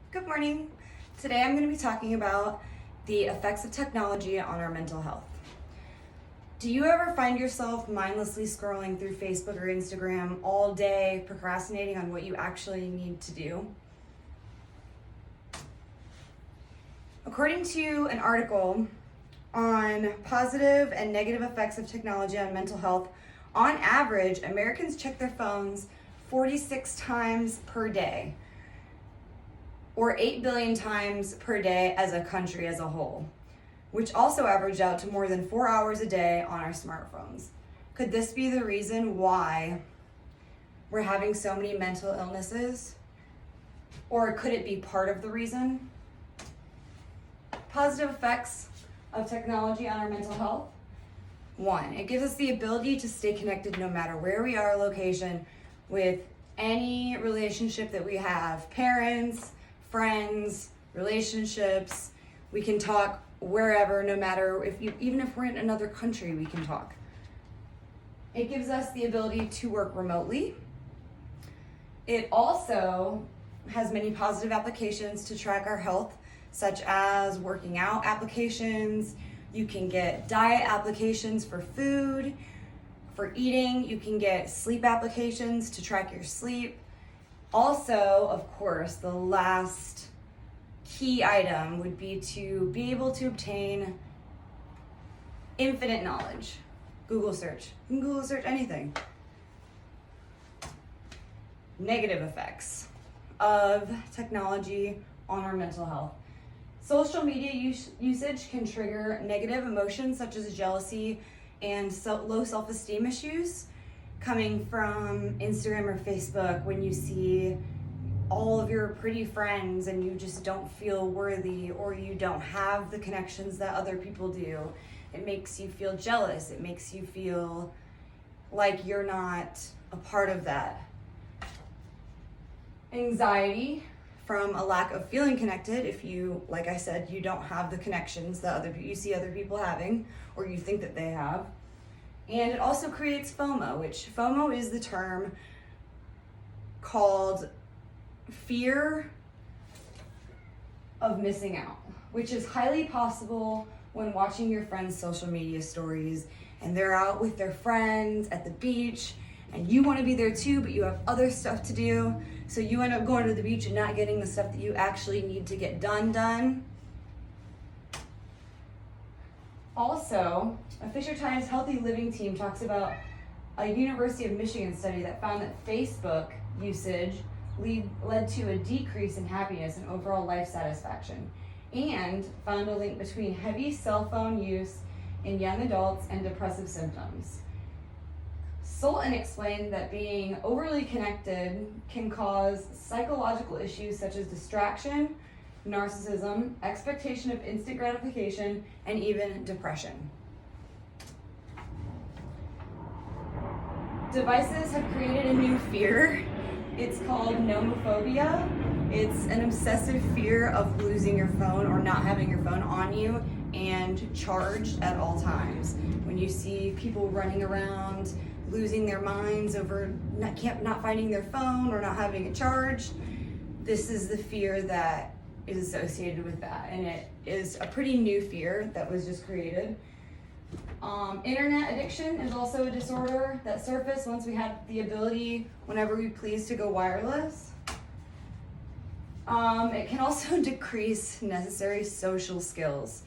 Good morning. Today I'm going to be talking about the effects of technology on our mental health. Do you ever find yourself mindlessly scrolling through Facebook or Instagram all day, procrastinating on what you actually need to do? According to an article on positive and negative effects of technology on mental health, on average, Americans check their phones 46 times per day, or 8 billion times per day as a country as a whole, which also averaged out to more than 4 hours a day on our smartphones. Could this be the reason why we're having so many mental illnesses? Or could it be part of the reason? Positive effects of technology on our mental health. 1, it gives us the ability to stay connected no matter where we are, location, with any relationship that we have, parents, friends, relationships. We can talk wherever, no matter even if we're in another country, we can talk. It gives us the ability to work remotely. It also has many positive applications to track our health, such as working out applications. You can get diet applications for food, for eating. You can get sleep applications to track your sleep. Also, of course, the last key item would be to be able to obtain infinite knowledge. Google search. You can Google search anything. Negative effects of technology on our mental health. Social media usage can trigger negative emotions such as jealousy and low self-esteem issues coming from Instagram or Facebook when you see all of your pretty friends and you just don't feel worthy, or you don't have the connections that other people do. It makes you feel jealous. It makes you feel like you're not a part of that. Anxiety from a lack of feeling connected. If you, like I said, you don't have the connections that you see other people having, or you think that they have. And it also creates FOMO, which FOMO is the term called fear of missing out, which is highly possible when watching your friends' social media stories and they're out with their friends at the beach and you want to be there too, but you have other stuff to do. So you end up going to the beach and not getting the stuff that you actually need to get done. Also, a Fisher Times Healthy Living team talks about a University of Michigan study that found that Facebook usage led to a decrease in happiness and overall life satisfaction, and found a link between heavy cell phone use in young adults and depressive symptoms. Sultan explained that being overly connected can cause psychological issues such as distraction, narcissism, expectation of instant gratification, and even depression. Devices have created a new fear. It's called nomophobia. It's an obsessive fear of losing your phone or not having your phone on you and charged at all times. When you see people running around losing their minds over not finding their phone or not having it charged, this is the fear that is associated with that, and it is a pretty new fear that was just created. Internet addiction is also a disorder that surfaced once we had the ability, whenever we please, to go wireless. It can also decrease necessary social skills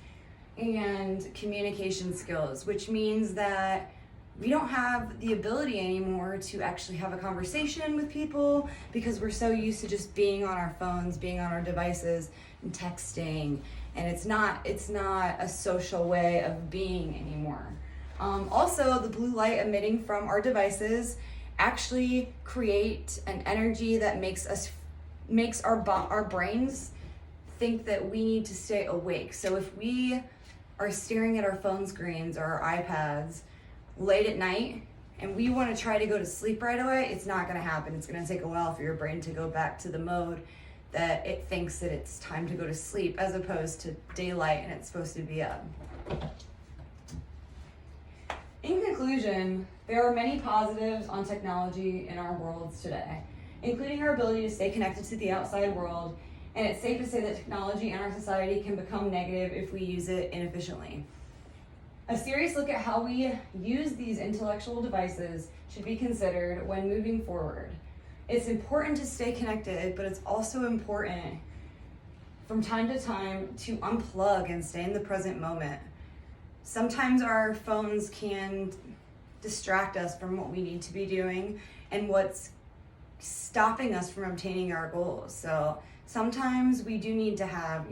and communication skills, which means that we don't have the ability anymore to actually have a conversation with people because we're so used to just being on our phones, being on our devices, and texting, and it's not a social way of being anymore. Also, the blue light emitting from our devices actually create an energy that makes our brains think that we need to stay awake. So if we are staring at our phone screens or our iPads late at night and we want to try to go to sleep right away, it's not going to happen. It's going to take a while for your brain to go back to the mode that it thinks that it's time to go to sleep, as opposed to daylight and it's supposed to be up. In conclusion, there are many positives on technology in our worlds today, including our ability to stay connected to the outside world and it's safe to say that technology in our society can become negative if we use it inefficiently. A serious look at how we use these intellectual devices should be considered when moving forward. It's important to stay connected, but it's also important from time to time to unplug and stay in the present moment. Sometimes our phones can distract us from what we need to be doing and what's stopping us from obtaining our goals. So sometimes we do need to have,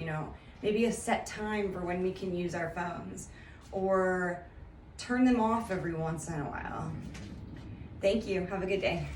maybe a set time for when we can use our phones, or turn them off every once in a while. Thank you. Have a good day.